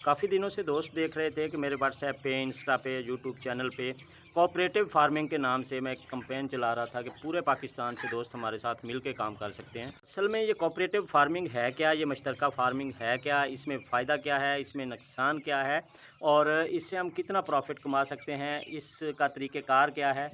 काफ़ी दिनों से दोस्त देख रहे थे कि मेरे व्हाट्सएप पे, इंस्टा पे, यूट्यूब चैनल पे कोऑपरेटिव फार्मिंग के नाम से मैं एक कैंपेन चला रहा था कि पूरे पाकिस्तान से दोस्त हमारे साथ मिल के काम कर सकते हैं। असल में ये कोऑपरेटिव फार्मिंग है क्या? ये मुश्तरका फार्मिंग है क्या? इसमें फ़ायदा क्या है? इसमें नुकसान क्या है? और इससे हम कितना प्रॉफ़िट कमा सकते हैं? इसका तरीक़ेकार क्या है?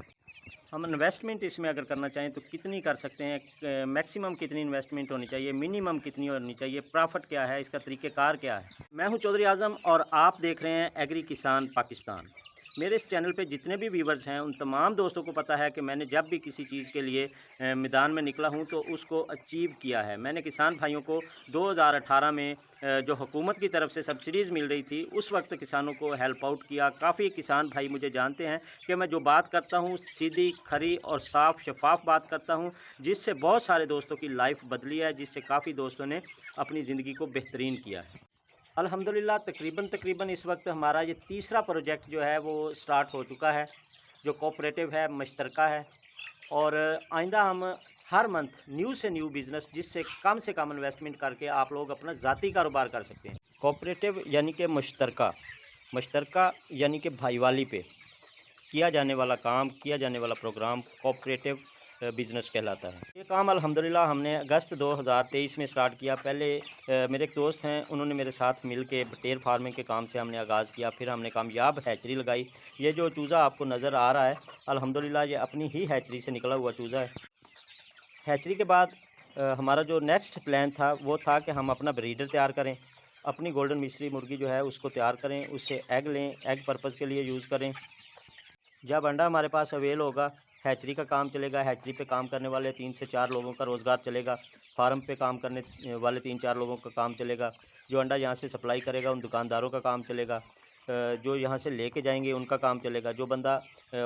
हम इन्वेस्टमेंट इसमें अगर करना चाहें तो कितनी कर सकते हैं? मैक्सिमम कितनी इन्वेस्टमेंट होनी चाहिए? मिनिमम कितनी होनी चाहिए? प्रॉफ़िट क्या है? इसका तरीक़ेकार क्या है? मैं हूं चौधरी आज़म और आप देख रहे हैं एग्री किसान पाकिस्तान। मेरे इस चैनल पे जितने भी व्यूवर्स हैं उन तमाम दोस्तों को पता है कि मैंने जब भी किसी चीज़ के लिए मैदान में निकला हूं तो उसको अचीव किया है। मैंने किसान भाइयों को 2018 में जो हुकूमत की तरफ से सब्सिडीज़ मिल रही थी उस वक्त किसानों को हेल्प आउट किया। काफ़ी किसान भाई मुझे जानते हैं कि मैं जो बात करता हूँ सीधी, खरी और साफ़ शफ़ाफ़ बात करता हूँ, जिससे बहुत सारे दोस्तों की लाइफ बदली है, जिससे काफ़ी दोस्तों ने अपनी ज़िंदगी को बेहतरीन किया है। अल्हम्दुलिल्लाह तकरीबन इस वक्त हमारा ये तीसरा प्रोजेक्ट जो है वो स्टार्ट हो चुका है, जो कोऑपरेटिव है, मुश्तरका है। और आइंदा हम हर मंथ न्यू से न्यू बिज़नेस जिससे कम से कम इन्वेस्टमेंट करके आप लोग अपना ज़ाती कारोबार कर सकते हैं। कोऑपरेटिव यानी कि मुश्तरका, मुश्तरका यानी कि भाईवाली पे किया जाने वाला काम, किया जाने वाला प्रोग्राम कोऑपरेटिव बिज़नेस कहलाता है। ये काम अल्हम्दुलिल्लाह हमने अगस्त 2023 में स्टार्ट किया। पहले मेरे एक दोस्त हैं, उन्होंने मेरे साथ मिल के बटेर फार्मिंग के काम से हमने आगाज़ किया। फिर हमने कामयाब हैचरी लगाई। ये जो चूज़ा आपको नज़र आ रहा है, अल्हम्दुलिल्लाह ये अपनी ही हैचरी से निकला हुआ चूज़ा है। हैचरी के बाद हमारा जो नेक्स्ट प्लान था, वो था कि हम अपना ब्रीडर तैयार करें। अपनी गोल्डन मिस्री मुर्गी जो है उसको तैयार करें, उससे एग लें, एग पर्पज़ के लिए यूज़ करें। जब अंडा हमारे पास अवेल होगा, हैचरी का काम चलेगा। हैचरी पे काम करने वाले 3 से 4 लोगों का रोज़गार चलेगा। फार्म पे काम करने वाले 3-4 लोगों का काम चलेगा। जो अंडा यहाँ से सप्लाई करेगा उन दुकानदारों का काम चलेगा। जो यहाँ से लेके जाएंगे उनका काम चलेगा। जो बंदा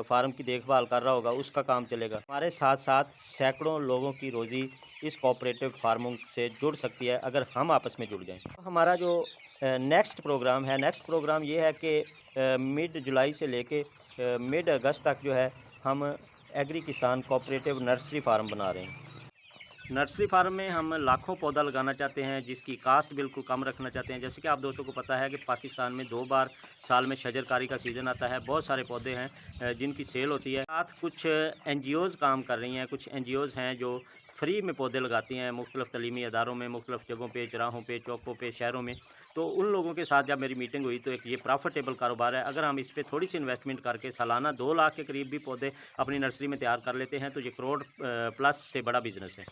फार्म की देखभाल कर रहा होगा उसका काम चलेगा। हमारे साथ साथ सैकड़ों लोगों की रोज़ी इस कोऑपरेटिव फार्मिंग से जुड़ सकती है अगर हम आपस में जुड़ जाएँ। हमारा जो नेक्स्ट प्रोग्राम ये है कि मिड जुलाई से लेके मिड अगस्त तक जो है हम एग्री किसान कोऑपरेटिव नर्सरी फार्म बना रहे हैं। नर्सरी फार्म में हम लाखों पौधा लगाना चाहते हैं, जिसकी कास्ट बिल्कुल कम रखना चाहते हैं। जैसे कि आप दोस्तों को पता है कि पाकिस्तान में 2 बार साल में शजरकारी का सीज़न आता है। बहुत सारे पौधे हैं जिनकी सेल होती है। साथ कुछ एनजीओज़ काम कर रही हैं, कुछ एनजीओज़ हैं जो फ्री में पौधे लगाती हैं मुख्तलिफ़ तलीमी अदारों में, मुख्तलिफ़ जगहों पे, चौराहों पे, चौकों पे, शहरों में। तो उन लोगों के साथ जब मेरी मीटिंग हुई तो एक ये प्रॉफ़िटेबल कारोबार है। अगर हम इस पे थोड़ी-सी इन्वेस्टमेंट करके सालाना 2 लाख के करीब भी पौधे अपनी नर्सरी में तैयार कर लेते हैं तो ये करोड़ प्लस से बड़ा बिज़नेस है।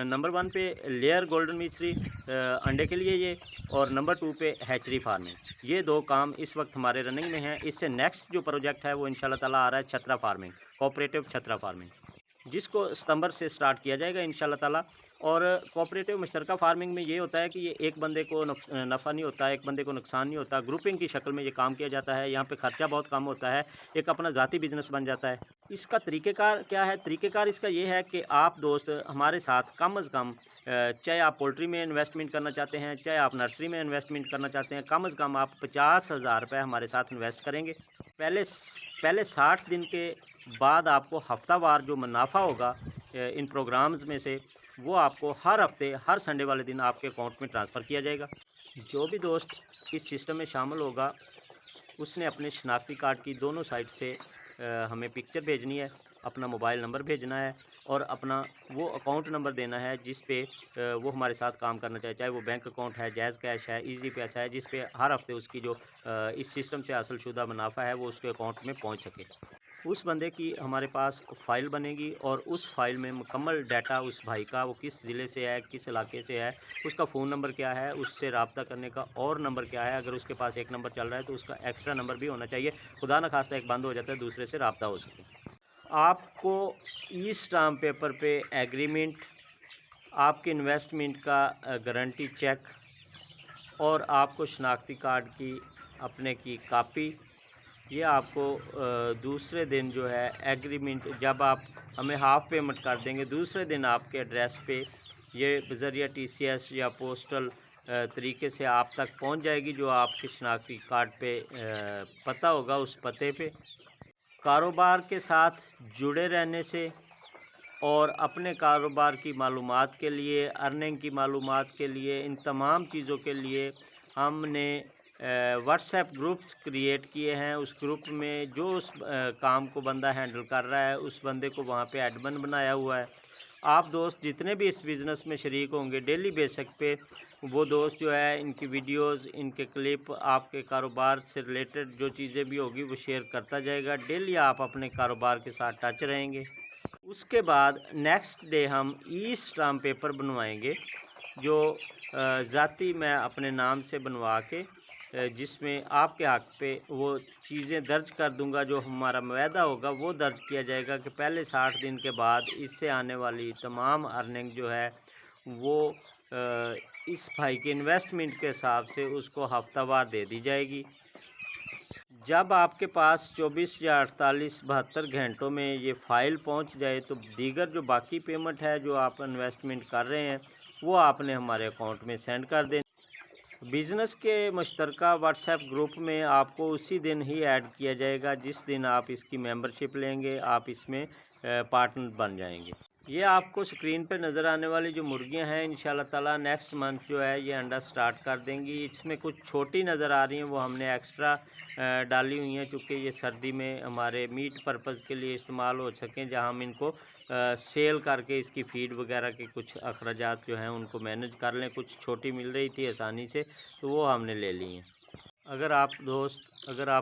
नंबर 1 पे लेयर गोल्डन मिश्री अंडे के लिए ये, और नंबर 2 पे हैचरी फार्मिंग। ये 2 काम इस वक्त हमारे रनिंग में हैं। इससे नेक्स्ट जो प्रोजेक्ट है वो इंशाल्लाह ताला आ रहा है छतरा फार्मिंग, कोऑपरेटिव छतरा फार्मिंग, जिसको सितंबर से स्टार्ट किया जाएगा इंशाल्लाह ताला। और कोऑपरेटिव मुश्तरका फार्मिंग में ये होता है कि ये एक बंदे को नफ़ा नहीं होता, एक बंदे को नुकसान नहीं होता। ग्रुपिंग की शक्ल में ये काम किया जाता है। यहाँ पे खर्चा बहुत कम होता है, एक अपना ज़ाती बिज़नेस बन जाता है। इसका तरीक़ेकार क्या है? तरीक़ेकार इसका ये है कि आप दोस्त हमारे साथ कम अज़ कम चाहे आप पोल्ट्री में इन्वेस्टमेंट करना चाहते हैं, चाहे आप नर्सरी में इन्वेस्टमेंट करना चाहते हैं, कम अज़ कम आप 50,000 रुपये हमारे साथ इन्वेस्ट करेंगे। पहले 60 दिन के बाद आपको हफ्तावार जो मुनाफ़ा होगा इन प्रोग्राम्स में से, वो आपको हर हफ्ते, हर संडे वाले दिन आपके अकाउंट में ट्रांसफ़र किया जाएगा। जो भी दोस्त इस सिस्टम में शामिल होगा, उसने अपने शनाख्ती कार्ड की दोनों साइड से हमें पिक्चर भेजनी है, अपना मोबाइल नंबर भेजना है और अपना वो अकाउंट नंबर देना है जिस पे वो हमारे साथ काम करना चाहे। चाहे वो बैंक अकाउंट है, जायज़ कैश है, ईज़ी पैसा है, जिस पे हर हफ्ते उसकी जो इस सिस्टम से हासिल शुदा मुनाफ़ा है वो उसके अकाउंट में पहुँच सके। उस बंदे की हमारे पास फ़ाइल बनेगी और उस फ़ाइल में मुकम्मल डाटा उस भाई का, वो किस ज़िले से है, किस इलाके से है, उसका फ़ोन नंबर क्या है, उससे रब्ता करने का और नंबर क्या है। अगर उसके पास एक नंबर चल रहा है तो उसका एक्स्ट्रा नंबर भी होना चाहिए। खुदा न खास्ता एक बंद हो जाता है, दूसरे से रब्ता हो सके। आपको ई स्टाम्प पेपर पे एग्रीमेंट, आपके इन्वेस्टमेंट का गारंटी चेक और आपको शनाख्ती कार्ड की अपने की कापी, ये आपको दूसरे दिन जो है एग्रीमेंट, जब आप हमें हाफ़ पेमेंट कर देंगे, दूसरे दिन आपके एड्रेस पे ये बज़रिया टीसीएस या पोस्टल तरीके से आप तक पहुंच जाएगी, जो आपके शनाख्ती कार्ड पे पता होगा उस पते पे। कारोबार के साथ जुड़े रहने से और अपने कारोबार की मालूमात के लिए, अर्निंग की मालूमात के लिए, इन तमाम चीज़ों के लिए हमने व्हाट्सएप ग्रुप्स क्रिएट किए हैं। उस ग्रुप में जो उस काम को बंदा हैंडल कर रहा है उस बंदे को वहाँ पे एडमिन बनाया हुआ है। आप दोस्त जितने भी इस बिज़नेस में शरीक होंगे डेली बेसिक पे वो दोस्त जो है इनकी वीडियोस, इनके क्लिप, आपके कारोबार से रिलेटेड जो चीज़ें भी होगी वो शेयर करता जाएगा। डेली आप अपने कारोबार के साथ टच रहेंगे। उसके बाद नेक्स्ट डे हम ई स्टाम्प पेपर बनवाएंगे जो ज़ाती मैं अपने नाम से बनवा के जिसमें आपके हक़ पे वो चीज़ें दर्ज कर दूंगा। जो हमारा मुआहदा होगा वो दर्ज किया जाएगा कि पहले 60 दिन के बाद इससे आने वाली तमाम अर्निंग जो है वो इस भाई के इन्वेस्टमेंट के हिसाब से उसको हफ्तावार दे दी जाएगी। जब आपके पास 24 या 48 72 घंटों में ये फ़ाइल पहुंच जाए तो दीगर जो बाकी पेमेंट है जो आप इन्वेस्टमेंट कर रहे हैं वो आपने हमारे अकाउंट में सेंड कर दें। बिज़नेस के मुश्तरका व्हाट्सएप ग्रुप में आपको उसी दिन ही ऐड किया जाएगा जिस दिन आप इसकी मेंबरशिप लेंगे, आप इसमें पार्टनर बन जाएंगे। ये आपको स्क्रीन पे नज़र आने वाली जो मुर्गियां हैं इंशाल्लाह ताला नेक्स्ट मंथ जो है ये अंडा स्टार्ट कर देंगी। इसमें कुछ छोटी नज़र आ रही हैं वो हमने एक्स्ट्रा डाली हुई हैं क्योंकि ये सर्दी में हमारे मीट पर्पज़ के लिए इस्तेमाल हो सकें, जहां हम इनको सेल करके इसकी फ़ीड वगैरह के कुछ अखराजात जो हैं उनको मैनेज कर लें। कुछ छोटी मिल रही थी आसानी से तो वो हमने ले ली हैं। अगर आप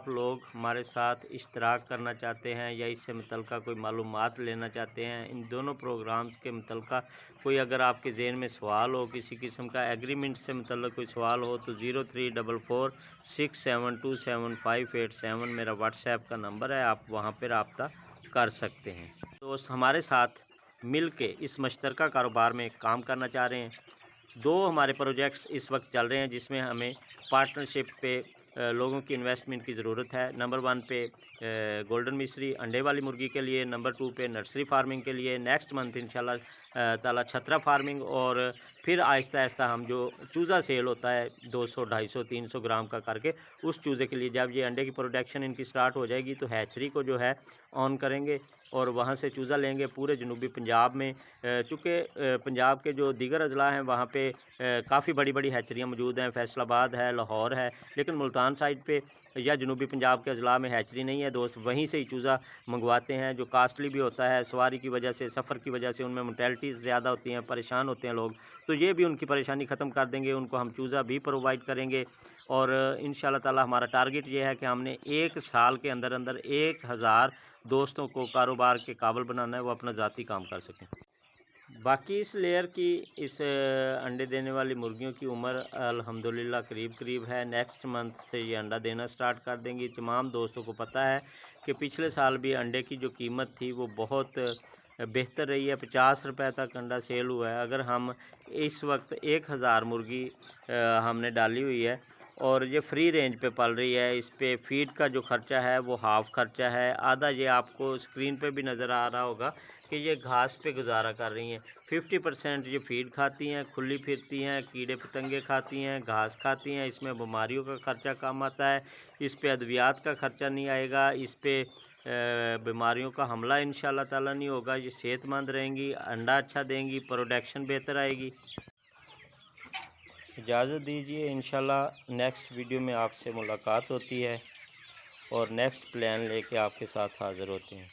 लोग हमारे साथ इश्तराक करना चाहते हैं या इससे मुतल्लिक़ कोई मालूमात लेना चाहते हैं, इन दोनों प्रोग्राम्स के मुतल्लिक़ कोई अगर आपके ज़हन में सवाल हो, किसी किस्म का एग्रीमेंट से मुतल्लिक़ कोई सवाल हो तो 034467275887 मेरा व्हाट्सएप का नंबर है, आप वहाँ पर रब्ता कर सकते हैं। दोस्त हमारे साथ मिल के इस मुश्तरका कारोबार में काम करना चाह रहे हैं। 2 हमारे प्रोजेक्ट्स इस वक्त चल रहे हैं जिसमें हमें पार्टनरशिप पे लोगों की इन्वेस्टमेंट की ज़रूरत है। नंबर 1 पे गोल्डन मिस्री अंडे वाली मुर्गी के लिए, नंबर 2 पे नर्सरी फार्मिंग के लिए, नेक्स्ट मंथ इंशाल्लाह ताला छतरा फार्मिंग, और फिर आहिस्ता आहिस्ता हम जो चूज़ा सेल होता है 200, 250, 300 ग्राम का करके उस चूज़े के लिए जब ये अंडे की प्रोडक्शन इनकी स्टार्ट हो जाएगी तो हैचरी को जो है ऑन करेंगे और वहाँ से चूज़ा लेंगे पूरे जनूबी पंजाब में। चूँकि पंजाब के जो दीगर अज़ला हैं वहाँ पे काफ़ी बड़ी बड़ी हैचरियाँ मौजूद हैं, फैसलाबाद है, लाहौर है, लेकिन मुल्तान साइड पे या जनूबी पंजाब के अज़ला में हैचरी नहीं है। दोस्त वहीं से ही चूज़ा मंगवाते हैं जो कास्टली भी होता है, सवारी की वजह से, सफ़र की वजह से उनमें मोर्टेलिटीज़ ज़्यादा होती हैं, परेशान होते हैं लोग, तो ये भी उनकी परेशानी ख़त्म कर देंगे। उनको हम चूज़ा भी प्रोवाइड करेंगे और इंशाल्लाह ताला हमारा टारगेट ये है कि हमने 1 साल के अंदर अंदर 1000 दोस्तों को कारोबार के काबिल बनाना है, वो अपना ज़ाती काम कर सकें। बाकी इस लेयर की इस अंडे देने वाली मुर्गियों की उम्र अल्हम्दुलिल्लाह करीब है। नेक्स्ट मंथ से ये अंडा देना स्टार्ट कर देंगी। तमाम दोस्तों को पता है कि पिछले साल भी अंडे की जो कीमत थी वो बहुत बेहतर रही है, 50 रुपये तक अंडा सेल हुआ है। अगर हम इस वक्त 1000 मुर्गी हमने डाली हुई है और ये फ्री रेंज पे पल रही है, इस पे फीड का जो ख़र्चा है वो हाफ़ ख़र्चा है, आधा ये आपको स्क्रीन पे भी नज़र आ रहा होगा कि ये घास पे गुजारा कर रही हैं। 50% ये फीड खाती हैं, खुली फिरती हैं, कीड़े पतंगे खाती हैं, घास खाती हैं, इसमें बीमारियों का ख़र्चा कम आता है, इस पे अद्वियात का ख़र्चा नहीं आएगा, इस पे बीमारियों का हमला इंशाल्लाह ताला नहीं होगा। ये सेहतमंद रहेंगी, अंडा अच्छा देंगी, प्रोडक्शन बेहतर आएगी। इजाज़त दीजिए, इंशाल्लाह नेक्स्ट वीडियो में आपसे मुलाकात होती है और नेक्स्ट प्लान लेके आपके साथ हाज़िर होते हैं।